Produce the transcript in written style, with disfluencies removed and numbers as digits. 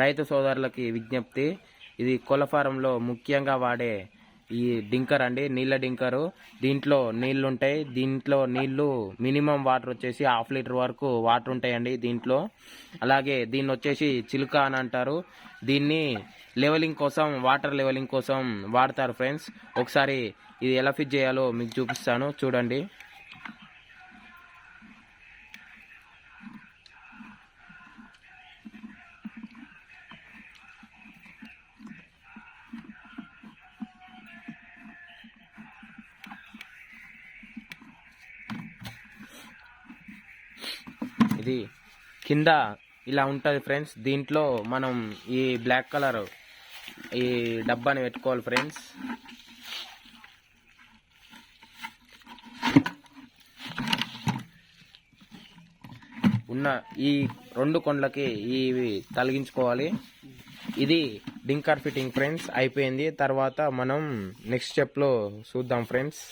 రైతు సోదరులకి విజ్ఞప్తి, ఇది కోళ్ల ఫారంలో ముఖ్యంగా వాడే ఈ డింకర్ అండి, నీళ్ళ డింకరు. దీంట్లో నీళ్లు ఉంటాయి. దీంట్లో నీళ్లు మినిమం వాటర్ వచ్చేసి 1/2 లీటర్ వరకు వాటర్ ఉంటాయండి దీంట్లో. అలాగే దీన్ని వచ్చేసి చిలుక అని అంటారు. దీన్ని లెవెలింగ్ కోసం, వాటర్ లెవెలింగ్ కోసం వాడతారు ఫ్రెండ్స్. ఒకసారి ఇది ఎలా ఫిట్ చేయాలో మీకు చూపిస్తాను, చూడండి. ఇది కింద ఇలా ఉంటుంది ఫ్రెండ్స్. దీంట్లో మనం ఈ బ్లాక్ కలర్ ఈ డబ్బాని పెట్టుకోవాలి ఫ్రెండ్స్. ఉన్న ఈ 2 కొండలకి ఇవి తొలగించుకోవాలి. ఇది డింకర్ ఫిట్టింగ్ ఫ్రెండ్స్ అయిపోయింది. తర్వాత మనం నెక్స్ట్ స్టెప్లో చూద్దాం ఫ్రెండ్స్.